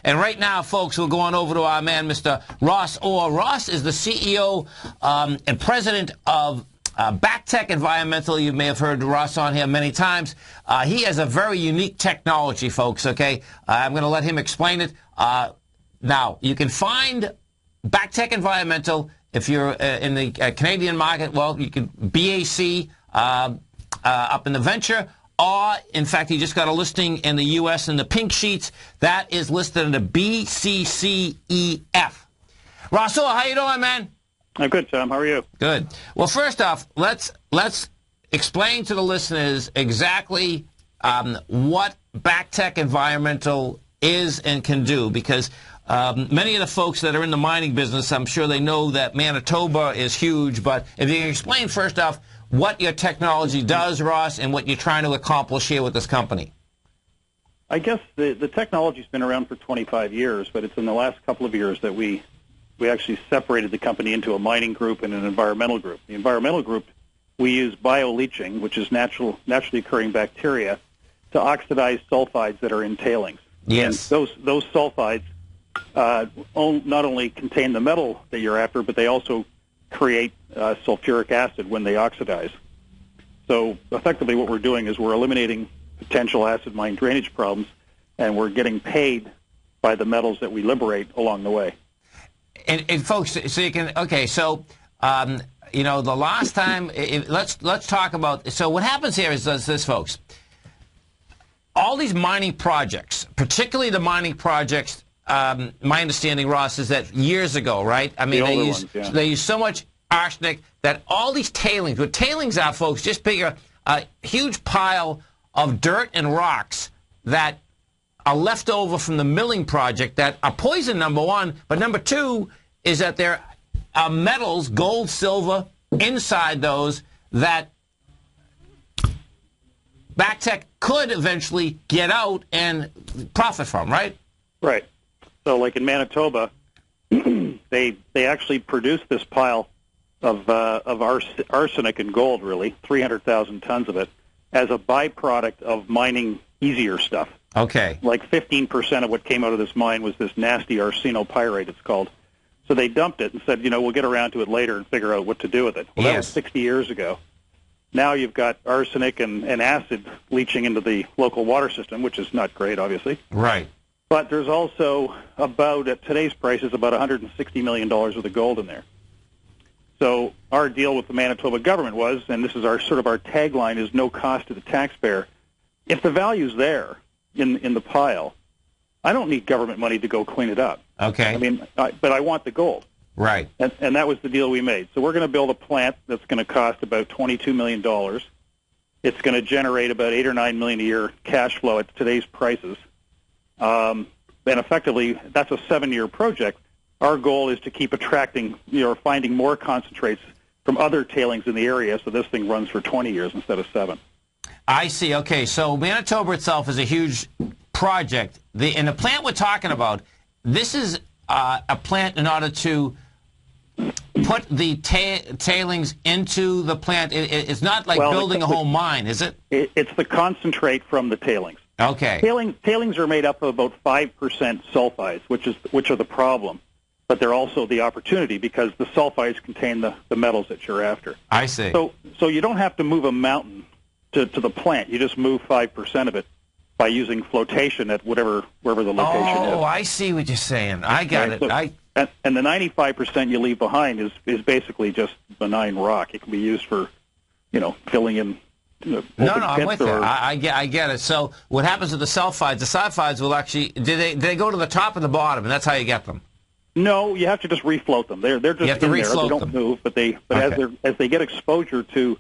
And right now, folks, we're going over to our man, Mr. Ross Orr. Ross is the CEO and President of BacTech Environmental. You may have heard Ross on here many times. He has a very unique technology, folks, okay? I'm going to let him explain it. Now, you can find BacTech Environmental if you're in the Canadian market. Well, you can BAC up in the Venture, or, in fact, he just got a listing in the U.S. in the Pink Sheets. That is listed under BCCEF. Ross Orr, how you doing, man? I'm good, Tom. How are you? Good. Well, first off, let's explain to the listeners exactly what BacTech Environmental is and can do, because many of the folks that are in the mining business, I'm sure they know that Manitoba is huge, but if you can explain first off what your technology does, Ross, and what you're trying to accomplish here with this company. I guess the technology's been around for 25 years, but it's in the last couple of years that we actually separated the company into a mining group and an environmental group. The environmental group, we use bioleaching, which is naturally occurring bacteria, to oxidize sulfides that are in tailings. Yes. And those sulfides not only contain the metal that you're after, but they also create sulfuric acid when they oxidize. So effectively what we're doing is we're eliminating potential acid mine drainage problems, and we're getting paid by the metals that we liberate along the way. And folks, so you can, okay, so, you know, the last time, let's talk about, so what happens here is this, folks. All these mining projects, particularly the mining projects, my understanding, Ross, is that years ago, right? I mean, they use so much arsenic that all these tailings, what tailings are, folks, just figure a huge pile of dirt and rocks that are left over from the milling project that are poison, number one, but number two is that there are metals, gold, silver, inside those that BacTech could eventually get out and profit from, right? Right. So, like in Manitoba, they actually produce this pile of arsenic and gold, really, 300,000 tons of it, as a byproduct of mining easier stuff. Okay. Like 15% of what came out of this mine was this nasty arsenopyrite, it's called. So they dumped it and said, you know, we'll get around to it later and figure out what to do with it. Well, that was 60 years ago. Now you've got arsenic and acid leaching into the local water system, which is not great, obviously. Right. But there's also about, at today's prices, about $160 million worth of gold in there. So our deal with the Manitoba government was, and this is our sort of our tagline, is no cost to the taxpayer. If the value's there in the pile, I don't need government money to go clean it up. Okay. I mean, but I want the gold. Right. And that was the deal we made. So we're going to build a plant that's going to cost about $22 million. It's going to generate about $8 or $9 million a year cash flow at today's prices. And effectively, that's a 7-year project. Our goal is to keep attracting, finding more concentrates from other tailings in the area, so this thing runs for 20 years instead of 7. I see. Okay, so Manitoba itself is a huge project. And the plant we're talking about, this is a plant in order to put the tailings into the plant. It's not like building a whole mine, is it? It's the concentrate from the tailings. Okay. Tailings are made up of about 5% sulfides, which are the problem. But they're also the opportunity because the sulfides contain the metals that you're after. I see. So you don't have to move a mountain to the plant. You just move 5% of it by using flotation at wherever the location is. Oh, I see what you're saying. I got it. So, and the 95% you leave behind is basically just benign rock. It can be used for, filling in. No, I'm with you. I get it. So what happens to the sulfides will actually, do they go to the top and the bottom, and that's how you get them? No, you have to just refloat them. They're just in there. They don't move, but as they get exposure to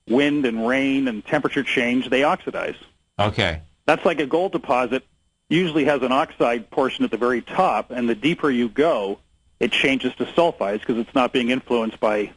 wind and rain and temperature change, they oxidize. Okay. That's like a gold deposit. Usually has an oxide portion at the very top, and the deeper you go, it changes to sulfides because it's not being influenced by,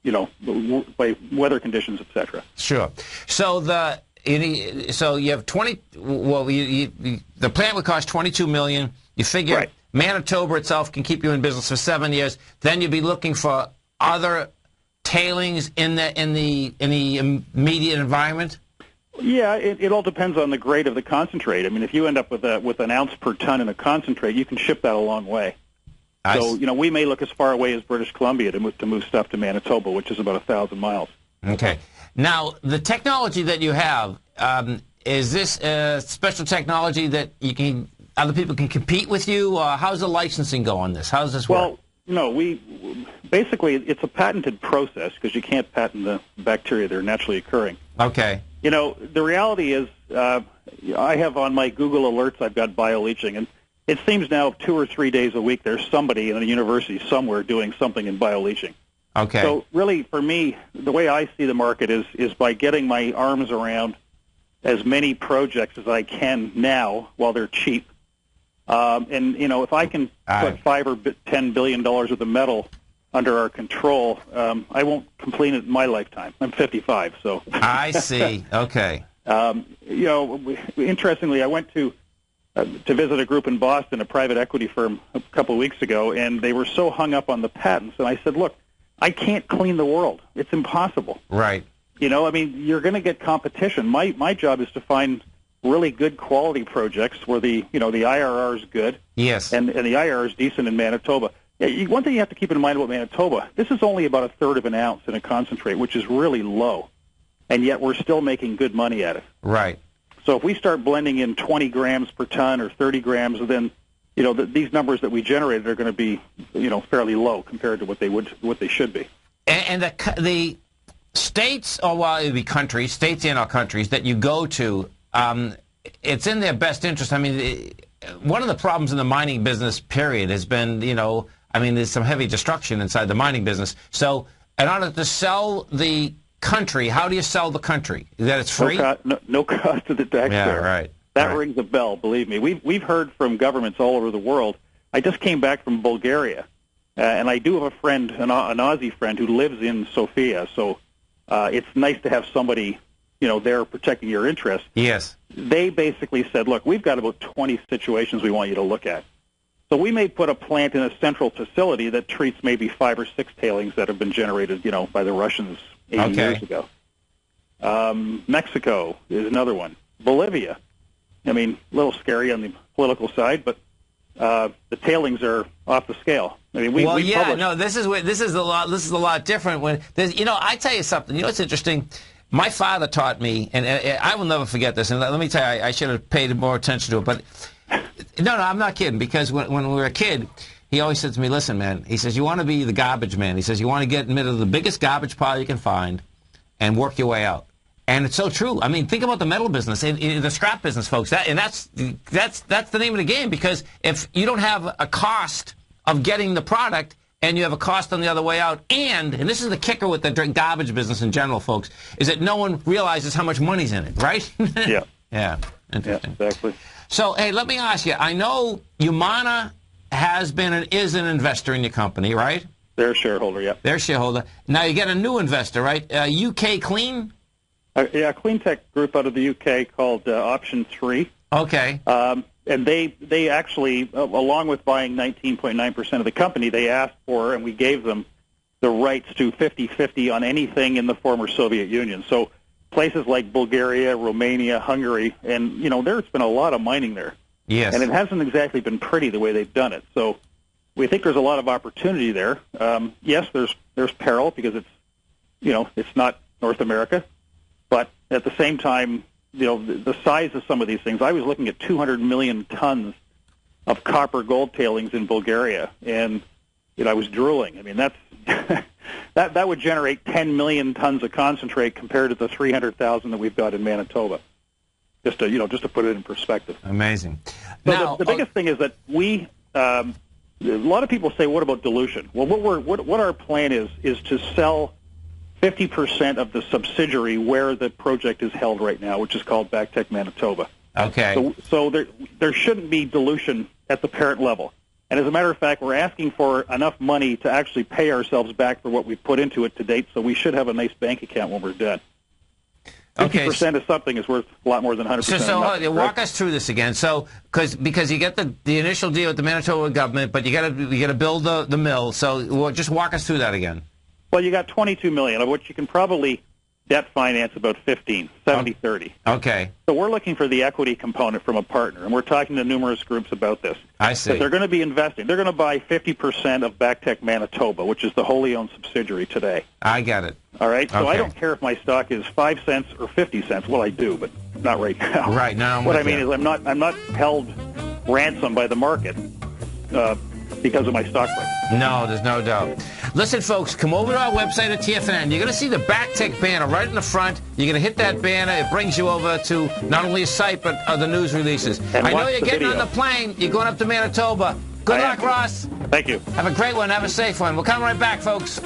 by weather conditions, etc. Sure. So you have 20. Well, the plant would cost $22 million. You figure. Right. Manitoba itself can keep you in business for 7 years. Then you'd be looking for other tailings in the immediate environment. Yeah, it all depends on the grade of the concentrate. I mean, if you end up with an ounce per ton in a concentrate, you can ship that a long way. So, we may look as far away as British Columbia to move stuff to Manitoba, which is about 1,000 miles. Okay. Now, the technology that you have, is this special technology that other people can compete with you? How's the licensing go on this? How does this work? Well, no, basically it's a patented process because you can't patent the bacteria that are naturally occurring. Okay. The reality is, I have on my Google alerts, I've got bioleaching, and it seems now 2 or 3 days a week there's somebody in a university somewhere doing something in bioleaching. Okay. So really, for me, the way I see the market is by getting my arms around as many projects as I can now while they're cheap. And if I can put $5 or $10 billion worth of metal under our control, I won't complete it in my lifetime. I'm 55, so. I see. Okay. Interestingly, I went to visit a group in Boston, a private equity firm, a couple of weeks ago, and they were so hung up on the patents. And I said, look, I can't clean the world. It's impossible. Right. You're going to get competition. My job is to find really good quality projects where the IRR is good. Yes. And the IRR is decent in Manitoba. One thing you have to keep in mind about Manitoba, this is only about 1/3 of an ounce in a concentrate, which is really low. And yet we're still making good money at it. Right. So if we start blending in 20 grams per ton or 30 grams, then these numbers that we generated are going to be fairly low compared to what they should be. And the states, it'd be countries, states and our countries that you go to, it's in their best interest. I mean, one of the problems in the mining business, period, has been, there's some heavy destruction inside the mining business. So in order to sell the country, how do you sell the country? That it's free? No cost to the taxpayer. Yeah, right. That rings a bell, believe me. We've heard from governments all over the world. I just came back from Bulgaria, and I do have a friend, an Aussie friend, who lives in Sofia. So it's nice to have somebody, there protecting your interests. Yes. They basically said, look, we've got about 20 situations we want you to look at. So we may put a plant in a central facility that treats maybe 5 or 6 tailings that have been generated, by the Russians 80 years ago. Mexico is another one. Bolivia. I mean, a little scary on the political side, but the tailings are off the scale. I mean, this is a lot different. When there's, I tell you something. It's interesting. My father taught me, and I will never forget this. And let me tell you, I should have paid more attention to it. But no, I'm not kidding. Because when we were a kid, he always said to me, "Listen, man," he says, "you want to be the garbage man." He says, "You want to get in the middle of the biggest garbage pile you can find, and work your way out." And it's so true. I mean, think about the metal business, the scrap business, folks. That's the name of the game. Because if you don't have a cost of getting the product, and you have a cost on the other way out, and this is the kicker with the garbage business in general, folks, is that no one realizes how much money's in it, right? Yeah. Yeah. Interesting. Yeah, exactly. So, hey, let me ask you. I know Umana has been and is an investor in your company, right? They're a shareholder, yeah. They're a shareholder. Now you get a new investor, right? UK Clean? Yeah, clean tech group out of the UK called Option 3. Okay. And they actually, along with buying 19.9% of the company, they asked for, and we gave them the rights to 50-50 on anything in the former Soviet Union. So places like Bulgaria, Romania, Hungary, and, there's been a lot of mining there. Yes. And it hasn't exactly been pretty the way they've done it. So we think there's a lot of opportunity there. Yes, there's peril because it's not North America. But at the same time, the size of some of these things, I was looking at 200 million tons of copper gold tailings in Bulgaria, and I was drooling. I mean, that's that would generate 10 million tons of concentrate compared to the 300,000 that we've got in Manitoba. Just to put it in perspective. Amazing. So now, the biggest thing is that we. A lot of people say, "What about dilution?" Well, what our plan is to sell 50% of the subsidiary where the project is held right now, which is called BacTech Manitoba. Okay. So there shouldn't be dilution at the parent level. And as a matter of fact, we're asking for enough money to actually pay ourselves back for what we've put into it to date, so we should have a nice bank account when we're done. 50% of something is worth a lot more than 100%. So walk us through this again. So because you get the initial deal with the Manitoba government, but you got to build the mill. So just walk us through that again. Well, you got $22 million, of which you can probably debt finance about 15, 70-30. Okay. So we're looking for the equity component from a partner, and we're talking to numerous groups about this. I see. But they're going to be investing. They're going to buy 50% of BacTech Manitoba, which is the wholly owned subsidiary today. I get it. All right? So Okay. I don't care if my stock is 5 cents or 50 cents. Well, I do, but not right now. Right now. What I mean is I'm not held ransom by the market because of my stock price. No, there's no doubt. Listen, folks, come over to our website at TFNN. You're going to see the BacTech banner right in the front. You're going to hit that banner. It brings you over to not only a site, but the news releases. And I know watch you're the getting video. on the plane. You're going up to Manitoba. Good luck, Ross. Thank you. Have a great one. Have a safe one. We'll come right back, folks.